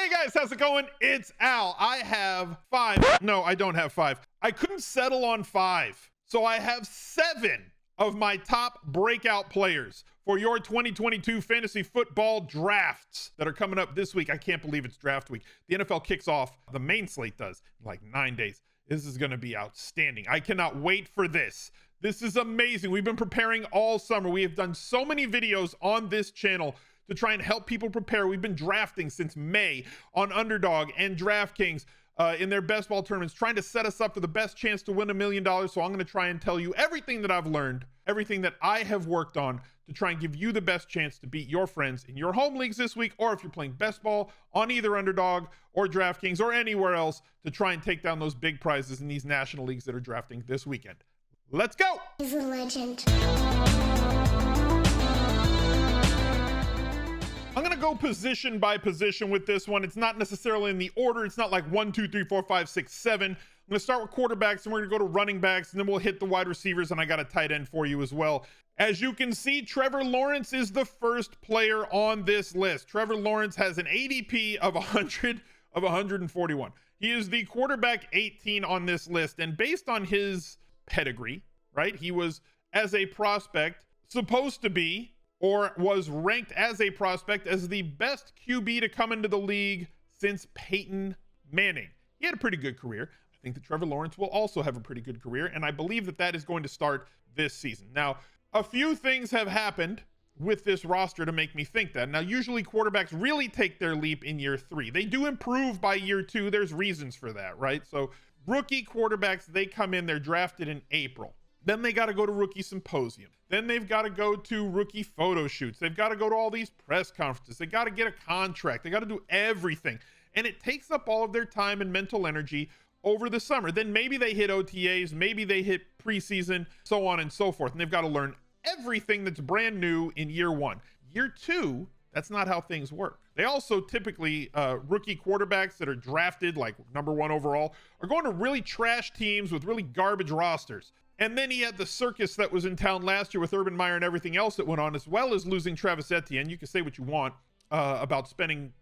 Hey guys, how's it going? It's Al. I have 5. No, I don't have 5. I couldn't settle on 5. So I have 7 of my top breakout players for your 2022 fantasy football drafts that are coming up this week. I can't believe it's draft week. The NFL kicks off, the main slate does, in like 9 days. This is going to be outstanding. I cannot wait for this. This is amazing. We've been preparing all summer. We have done so many videos on this channel to try and help people prepare. We've been drafting since May on Underdog and DraftKings in their best ball tournaments, trying to set us up for the best chance to win $1 million. So I'm going to try and tell you everything that I've learned, everything that I have worked on to try and give you the best chance to beat your friends in your home leagues this week, or if you're playing best ball on either Underdog or DraftKings or anywhere else, to try and take down those big prizes in these national leagues that are drafting this weekend. Let's go. He's a legend. I'm going to go position by position with this one. It's not necessarily in the order. It's not like 1, 2, 3, 4, 5, 6, 7. I'm going to start with quarterbacks, and we're going to go to running backs, and then we'll hit the wide receivers, and I got a tight end for you as well. As you can see, Trevor Lawrence is the first player on this list. Trevor Lawrence has an ADP of 141. He is the quarterback 18 on this list, and based on his pedigree, right? He was, as a prospect, supposed to be, or was ranked as a prospect, as the best QB to come into the league since Peyton Manning. He had a pretty good career. I think that Trevor Lawrence will also have a pretty good career, and I believe that that is going to start this season. Now, a few things have happened with this roster to make me think that. Now, usually quarterbacks really take their leap in year 3. They do improve by year 2. There's reasons for that, right? So rookie quarterbacks, they come in, they're drafted in April. Then they got to go to rookie symposium. Then they've got to go to rookie photo shoots. They've got to go to all these press conferences. They got to get a contract. They got to do everything. And it takes up all of their time and mental energy over the summer. Then maybe they hit OTAs, maybe they hit preseason, so on and so forth. And they've got to learn everything that's brand new in year 1. Year 2, that's not how things work. They also typically, rookie quarterbacks that are drafted like number 1 overall are going to really trash teams with really garbage rosters. And then he had the circus that was in town last year with Urban Meyer and everything else that went on, as well as losing Travis Etienne. You can say what you want about spending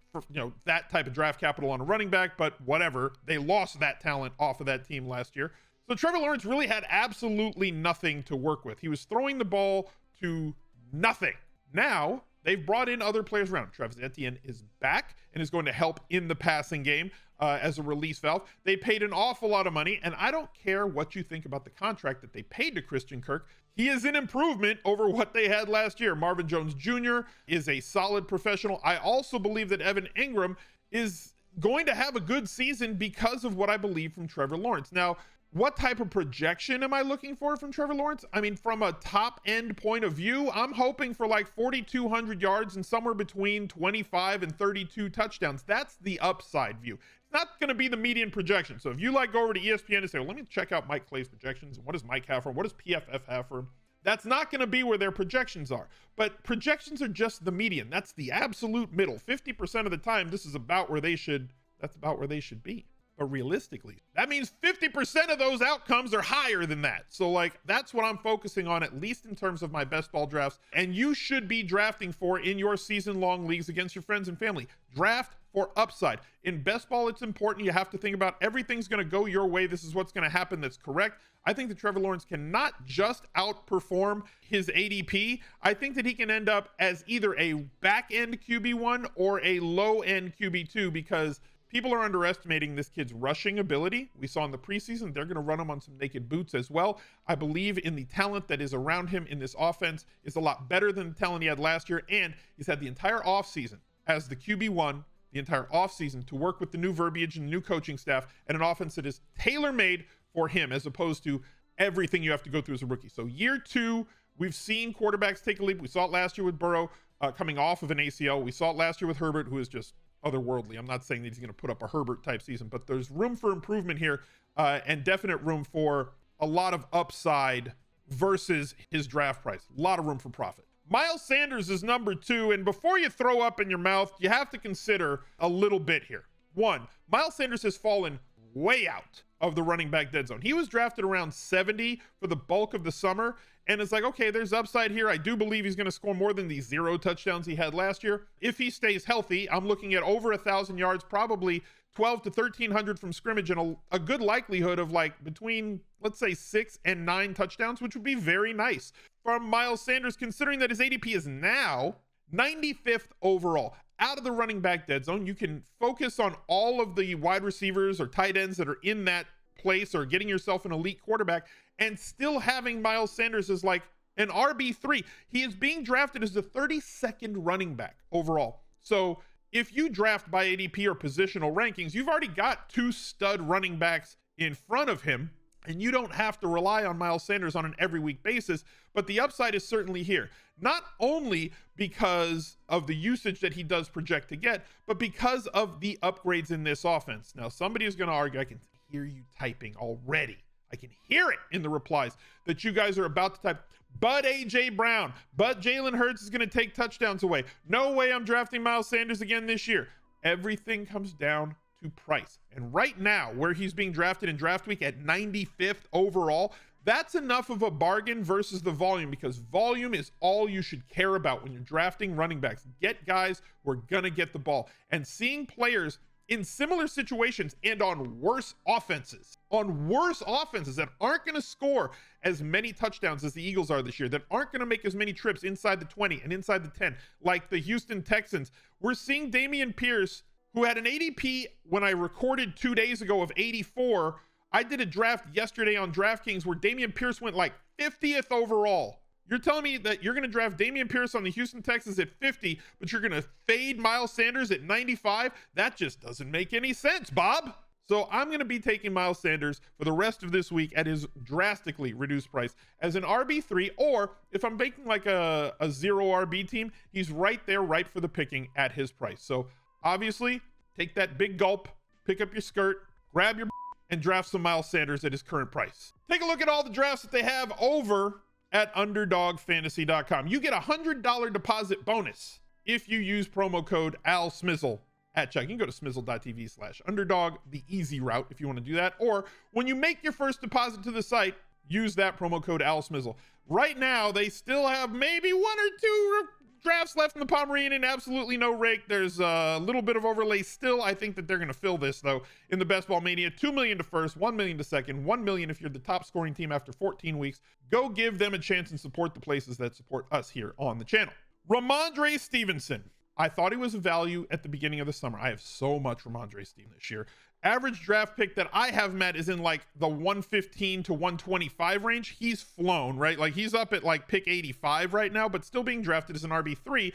that type of draft capital on a running back, but whatever. They lost that talent off of that team last year. So Trevor Lawrence really had absolutely nothing to work with. He was throwing the ball to nothing. Now, they've brought in other players around. Travis Etienne is back and is going to help in the passing game as a release valve. They paid an awful lot of money, and I don't care what you think about the contract that they paid to Christian Kirk. He is an improvement over what they had last year. Marvin Jones Jr. is a solid professional. I also believe that Evan Ingram is going to have a good season because of what I believe from Trevor Lawrence. Now, what type of projection am I looking for from Trevor Lawrence? I mean, from a top end point of view, I'm hoping for like 4,200 yards and somewhere between 25 and 32 touchdowns. That's the upside view. It's not going to be the median projection. So if you like go over to ESPN and say, well, let me check out Mike Clay's projections. What does Mike have for him? What does PFF have for him? That's not going to be where their projections are. But projections are just the median. That's the absolute middle. 50% of the time, this is about where they should, that's about where they should be. But realistically, that means 50% of those outcomes are higher than that. So like, that's what I'm focusing on, at least in terms of my best ball drafts. And you should be drafting for in your season long leagues against your friends and family. Draft for upside. In best ball, it's important. You have to think about everything's going to go your way. This is what's going to happen. That's correct. I think that Trevor Lawrence cannot just outperform his ADP. I think that he can end up as either a back end QB1 or a low end QB2, because people are underestimating this kid's rushing ability. We saw in the preseason, they're going to run him on some naked boots as well. I believe in the talent that is around him in this offense is a lot better than the talent he had last year. And he's had the entire offseason as the QB1, the entire offseason to work with the new verbiage and new coaching staff and an offense that is tailor-made for him, as opposed to everything you have to go through as a rookie. So year 2, we've seen quarterbacks take a leap. We saw it last year with Burrow coming off of an ACL. We saw it last year with Herbert, who is just otherworldly. I'm not saying that he's going to put up a Herbert type season, but there's room for improvement here and definite room for a lot of upside versus his draft price. A lot of room for profit. Miles Sanders is number 2. And before you throw up in your mouth, you have to consider a little bit here. 1, Miles Sanders has fallen way out of the running back dead zone. He was drafted around 70 for the bulk of the summer, and it's like, okay, there's upside here. I do believe he's going to score more than the 0 touchdowns he had last year. If he stays healthy, I'm looking at over 1,000 yards, probably 12 to 1,300 from scrimmage, and a good likelihood of like between, let's say, 6 and 9 touchdowns, which would be very nice from Miles Sanders, considering that his ADP is now 95th overall. Out of the running back dead zone, you can focus on all of the wide receivers or tight ends that are in that place, or getting yourself an elite quarterback, and still having Miles Sanders as like an RB3. He is being drafted as the 32nd running back overall. So if you draft by ADP or positional rankings, you've already got 2 stud running backs in front of him, and you don't have to rely on Miles Sanders on an every week basis. But the upside is certainly here, not only because of the usage that he does project to get, but because of the upgrades in this offense. Now, somebody is going to argue, I can hear you typing already. I can hear it in the replies that you guys are about to type, but AJ Brown, but Jalen Hurts is going to take touchdowns away. No way I'm drafting Miles Sanders again this year. Everything comes down to price. And right now, where he's being drafted in draft week at 95th overall, that's enough of a bargain versus the volume, because volume is all you should care about when you're drafting running backs. Get guys who are going to get the ball. And seeing players in similar situations and on worse offenses that aren't going to score as many touchdowns as the Eagles are this year, that aren't going to make as many trips inside the 20 and inside the 10, like the Houston Texans. We're seeing Dameon Pierce, who had an ADP when I recorded 2 days ago of 84. I did a draft yesterday on DraftKings where Dameon Pierce went like 50th overall. You're telling me that you're going to draft Dameon Pierce on the Houston Texans at 50, but you're going to fade Miles Sanders at 95? That just doesn't make any sense, Bob. So I'm going to be taking Miles Sanders for the rest of this week at his drastically reduced price as an RB3, or if I'm making like a 0 RB team, he's right there, right for the picking at his price. So obviously, take that big gulp, pick up your skirt, grab your and draft some Miles Sanders at his current price. Take a look at all the drafts that they have over at underdogfantasy.com. You get a $100 deposit bonus if you use promo code ALSMIZZLE at check. You can go to smizzle.tv/underdog, the easy route if you want to do that. Or when you make your first deposit to the site, use that promo code ALSMIZZLE. Right now, they still have maybe 1 or 2 drafts left in the Pomeranian and absolutely no rake. There's a little bit of overlay still. I think that they're going to fill this, though, in the Best Ball Mania. $2 million to first, $1 million to second, $1 million if you're the top scoring team after 14 weeks. Go give them a chance and support the places that support us here on the channel. Randolph Stevenson. I thought he was a value at the beginning of the summer. I have so much Randolph Stevenson this year. Average draft pick that I have met is in like the 115 to 125 range. He's flown, right? Like he's up at like pick 85 right now, but still being drafted as an RB3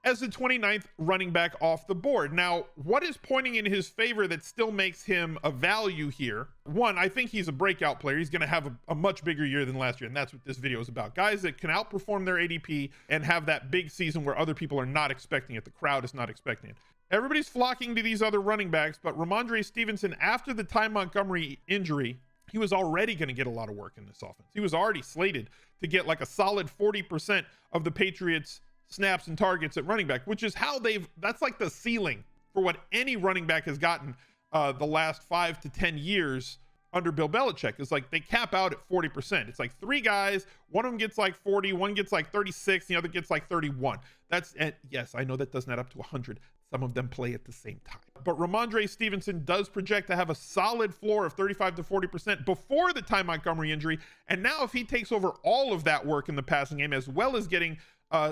as the 29th running back off the board. Now, what is pointing in his favor that still makes him a value here? One, I think he's a breakout player. He's going to have a much bigger year than last year, and that's what this video is about. Guys that can outperform their ADP and have that big season where other people are not expecting it. The crowd is not expecting it. Everybody's flocking to these other running backs, but Randolph Stevenson, after the Ty Montgomery injury, he was already going to get a lot of work in this offense. He was already slated to get like a solid 40% of the Patriots' snaps and targets at running back, which is how that's like the ceiling for what any running back has gotten the last 5 to 10 years under Bill Belichick. It's like they cap out at 40%. It's like 3 guys, one of them gets like 40, one gets like 36, the other gets like 31. And yes, I know that doesn't add up to 100. Some of them play at the same time. But Randolph Stevenson does project to have a solid floor of 35 to 40% before the Ty Montgomery injury. And now if he takes over all of that work in the passing game, as well as getting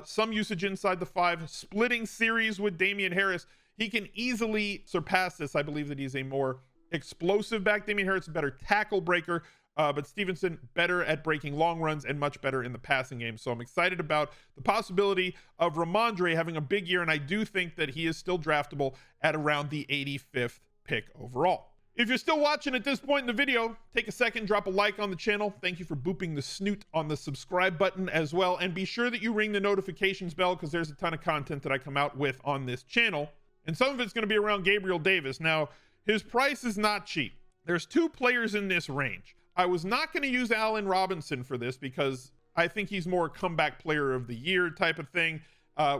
some usage inside the 5, splitting series with Damian Harris, he can easily surpass this. I believe that he's a more explosive back. Damian Harris, a better tackle breaker, but Stevenson better at breaking long runs and much better in the passing game. So I'm excited about the possibility of Ramondre having a big year, and I do think that he is still draftable at around the 85th pick overall. If you're still watching at this point in the video, take a second, drop a like on the channel. Thank you for booping the snoot on the subscribe button as well, and be sure that you ring the notifications bell because there's a ton of content that I come out with on this channel, and some of it's going to be around Gabriel Davis. Now, his price is not cheap. There's 2 players in this range. I was not going to use Allen Robinson for this because I think he's more comeback player of the year type of thing,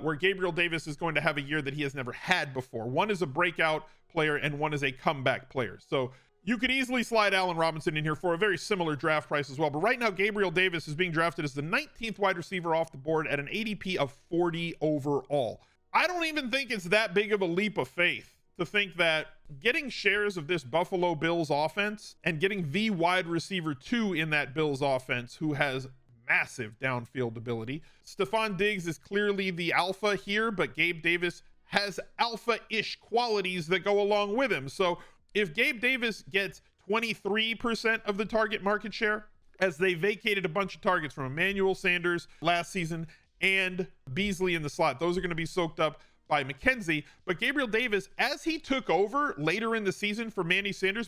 where Gabriel Davis is going to have a year that he has never had before. One is a breakout player and one is a comeback player. So You could easily slide Allen Robinson in here for a very similar draft price as well. But right now, Gabriel Davis is being drafted as the 19th wide receiver off the board at an ADP of 40 overall. I don't even think it's that big of a leap of faith to think that getting shares of this Buffalo Bills offense and getting the wide receiver 2 in that Bills offense who has massive downfield ability. Stephon Diggs is clearly the alpha here, but Gabe Davis has alpha-ish qualities that go along with him. So if Gabe Davis gets 23% of the target market share, as they vacated a bunch of targets from Emmanuel Sanders last season and Beasley in the slot, those are going to be soaked up by McKenzie. But Gabriel Davis, as he took over later in the season for Manny Sanders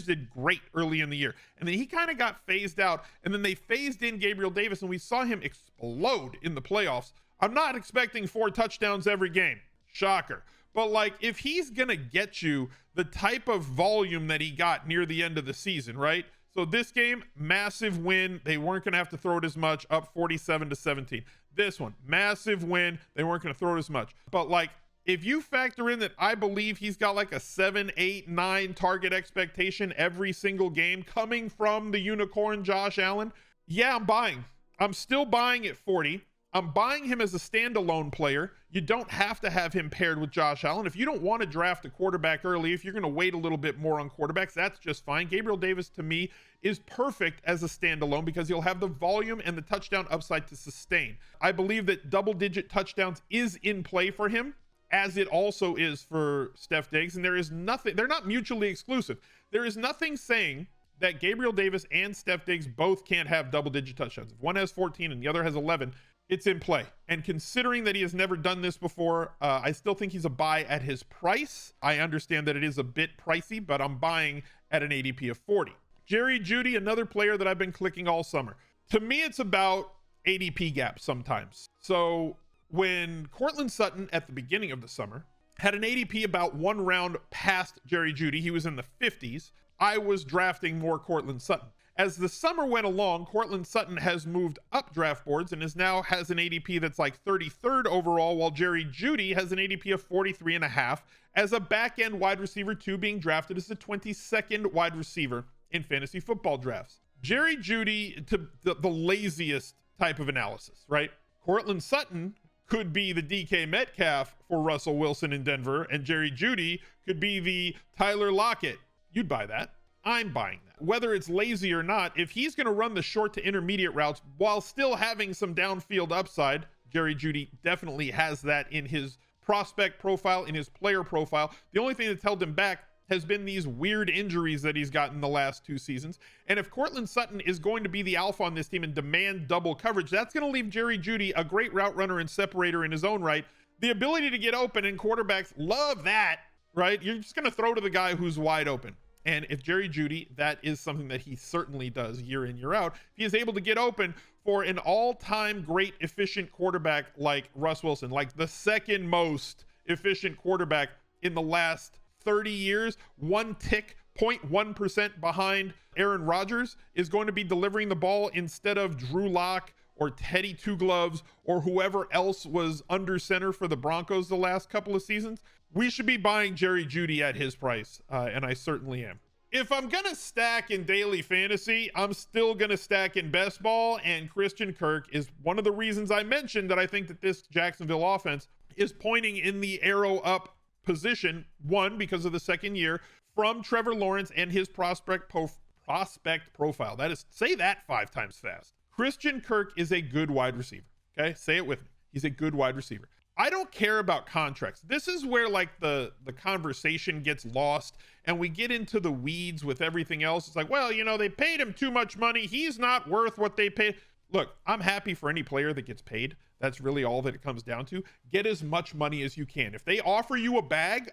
did great early in the year. And then he kind of got phased out. And then they phased in Gabriel Davis, and we saw him explode in the playoffs. I'm not expecting 4 touchdowns every game. Shocker. But like, if he's going to get you the type of volume that he got near the end of the season, right? So this game, massive win. They weren't going to have to throw it as much, up 47-17. This one, massive win. They weren't going to throw it as much. But like, if you factor in that I believe he's got like a 7, 8, 9 target expectation every single game coming from the unicorn Josh Allen, yeah, I'm buying. I'm still buying at 40. I'm buying him as a standalone player. You don't have to have him paired with Josh Allen. If you don't want to draft a quarterback early, if you're going to wait a little bit more on quarterbacks, that's just fine. Gabriel Davis, to me, is perfect as a standalone because he'll have the volume and the touchdown upside to sustain. I believe that double-digit touchdowns is in play for him, as it also is for Steph Diggs. And there is nothing, they're not mutually exclusive. There is nothing saying that Gabriel Davis and Steph Diggs both can't have double-digit touchdowns. If one has 14 and the other has 11, it's in play. And considering that he has never done this before, I still think he's a buy at his price. I understand that it is a bit pricey, but I'm buying at an ADP of 40. Jerry Jeudy, another player that I've been clicking all summer. To me, it's about ADP gaps sometimes. So when Cortland Sutton at the beginning of the summer had an ADP about 1 round past Jerry Jeudy, he was in the 50s, I was drafting more Cortland Sutton. As the summer went along, Cortland Sutton has moved up draft boards and now has an ADP that's like 33rd overall, while Jerry Jeudy has an ADP of 43.5 as a back-end wide receiver 2 being drafted as the 22nd wide receiver in fantasy football drafts. Jerry Jeudy, to the laziest type of analysis, right? Cortland Sutton could be the DK Metcalf for Russell Wilson in Denver, and Jerry Jeudy could be the Tyler Lockett. You'd buy that. I'm buying that. Whether it's lazy or not, if he's going to run the short to intermediate routes while still having some downfield upside, Jerry Jeudy definitely has that in his prospect profile, in his player profile. The only thing that's held him back has been these weird injuries that he's gotten the last 2 seasons. And if Cortland Sutton is going to be the alpha on this team and demand double coverage, that's going to leave Jerry Jeudy a great route runner and separator in his own right. The ability to get open, and quarterbacks love that, right? You're just going to throw to the guy who's wide open. And if Jerry Jeudy, that is something that he certainly does year in, year out. If he is able to get open for an all-time great efficient quarterback like Russ Wilson, like the second most efficient quarterback in the last 30 years, 0.1% behind Aaron Rodgers, is going to be delivering the ball instead of Drew Lock or Teddy Two Gloves or whoever else was under center for the Broncos the last couple of seasons. We should be buying Jerry Jeudy at his price, and I certainly am. If I'm going to stack in daily fantasy, I'm still going to stack in best ball, and Christian Kirk is one of the reasons I mentioned that I think that this Jacksonville offense is pointing in the arrow up position, one, because of the second year from Trevor Lawrence and his prospect profile. That is, say that 5 times fast. Christian Kirk is a good wide receiver. Okay, say it with me. He's a good wide receiver. I don't care about contracts. This is where like the conversation gets lost and we get into the weeds with everything else. It's like, well, you know, they paid him too much money. He's not worth what they paid. Look, I'm happy for any player that gets paid. That's really all that it comes down to. Get as much money as you can. If they offer you a bag,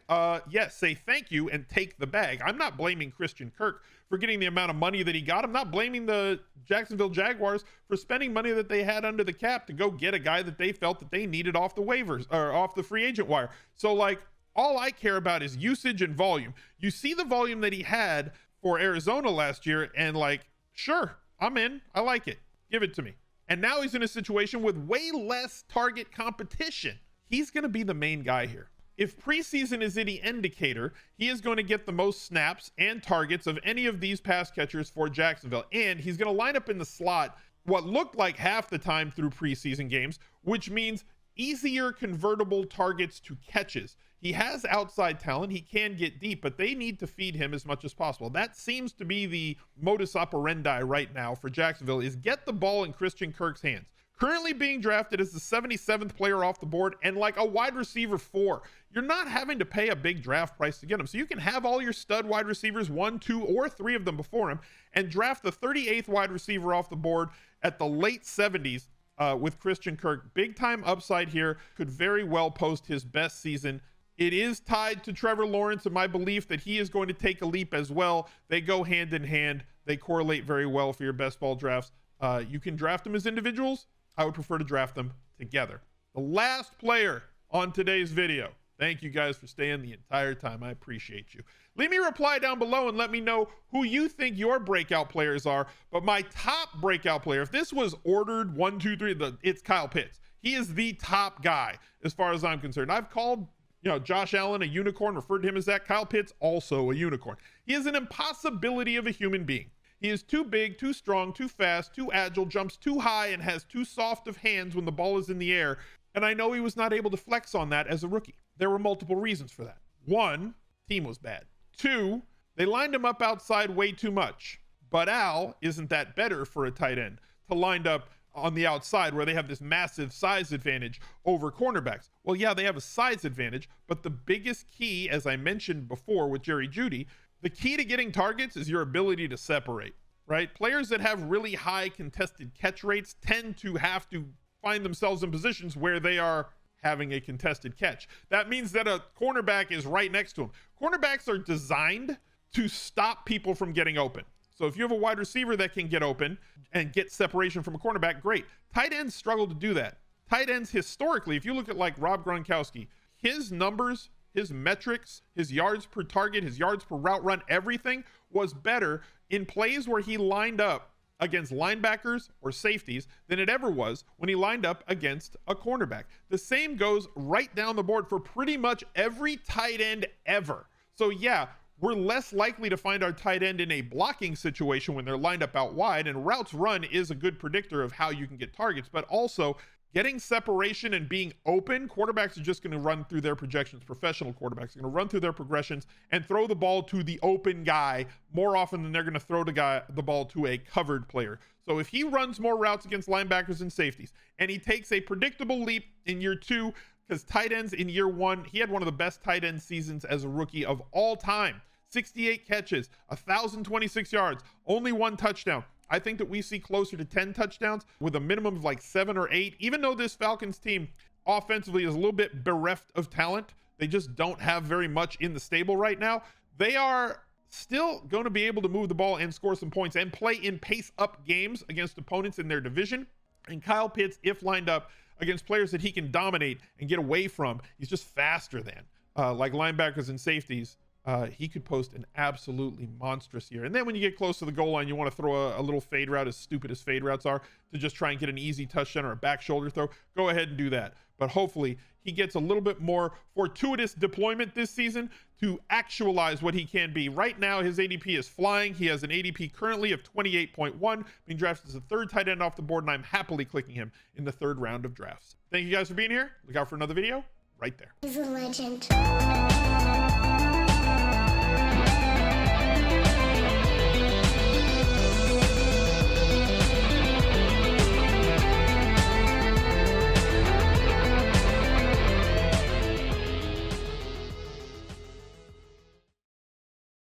yes, say thank you and take the bag. I'm not blaming Christian Kirk for getting the amount of money that he got. I'm not blaming the Jacksonville Jaguars for spending money that they had under the cap to go get a guy that they felt that they needed off the waivers or off the free agent wire. So like, all I care about is usage and volume. You see the volume that he had for Arizona last year and like, sure, I'm in. I like it. Give it to me. And now he's in a situation with way less target competition. He's going to be the main guy here. if preseason is any indicator, he is going to get the most snaps and targets of any of these pass catchers for Jacksonville. And he's going to line up in the slot what looked like half the time through preseason games, which means easier convertible targets to catches. He has outside talent. He can get deep, but they need to feed him as much as possible. That seems to be the modus operandi right now for Jacksonville, is get the ball in Christian Kirk's hands. Currently being drafted as the 77th player off the board and like a wide receiver 4. You're not having to pay a big draft price to get him. So you can have all your stud wide receivers, 1, 2, or 3 of them before him, and draft the 38th wide receiver off the board at the late 70s with Christian Kirk. Big time upside here. Could very well post his best season. It is tied to Trevor Lawrence and my belief that he is going to take a leap as well. They go hand in hand. They correlate very well for your best ball drafts. You can draft them as individuals. I would prefer to draft them together. The last player on today's video. Thank you guys for staying the entire time. I appreciate you. Leave me a reply down below and let me know who you think your breakout players are. But my top breakout player, if this was ordered 1, 2, 3, it's Kyle Pitts. He is the top guy as far as I'm concerned. I've called Josh Allen a unicorn, referred to him as that. Kyle Pitts, also a unicorn. He is an impossibility of a human being. He is too big, too strong, too fast, too agile, jumps too high, and has too soft of hands when the ball is in the air. And I know he was not able to flex on that as a rookie. There were multiple reasons for that. 1, team was bad. 2, they lined him up outside way too much. But Al isn't that better for a tight end to line up on the outside where they have this massive size advantage over cornerbacks. Well, yeah, they have a size advantage, but the biggest key, as I mentioned before with Jeudy, the key to getting targets is your ability to separate, right? Players that have really high contested catch rates tend to have to find themselves in positions where they are having a contested catch. That means that a cornerback is right next to him. Cornerbacks are designed to stop people from getting open. So if you have a wide receiver that can get open and get separation from a cornerback, great. Tight ends struggle to do that. Tight ends historically, if you look at like Rob Gronkowski, his numbers, his metrics, his yards per target, his yards per route run, everything was better in plays where he lined up against linebackers or safeties than it ever was when he lined up against a cornerback. The same goes right down the board for pretty much every tight end ever. So yeah, we're less likely to find our tight end in a blocking situation when they're lined up out wide, and routes run is a good predictor of how you can get targets, but also getting separation and being open. Quarterbacks are just going to run through their projections. Professional quarterbacks are going to run through their progressions and throw the ball to the open guy more often than they're going to throw the ball to a covered player. So if he runs more routes against linebackers and safeties, and he takes a predictable leap in year 2, because tight ends in year 1, he had one of the best tight end seasons as a rookie of all time. 68 catches, 1,026 yards, only 1 touchdown. I think that we see closer to 10 touchdowns with a minimum of like 7 or 8. Even though this Falcons team offensively is a little bit bereft of talent, they just don't have very much in the stable right now. They are still going to be able to move the ball and score some points and play in pace up games against opponents in their division. And Kyle Pitts, if lined up against players that he can dominate and get away from, he's just faster than like linebackers and safeties. He could post an absolutely monstrous year. And then when you get close to the goal line, you want to throw a little fade route, as stupid as fade routes are, to just try and get an easy touchdown or a back shoulder throw. Go ahead and do that. But hopefully he gets a little bit more fortuitous deployment this season to actualize what he can be. Right now, his ADP is flying. He has an ADP currently of 28.1, being drafted as the 3rd tight end off the board, and I'm happily clicking him in the 3rd round of drafts. Thank you guys for being here. Look out for another video right there. He's a legend.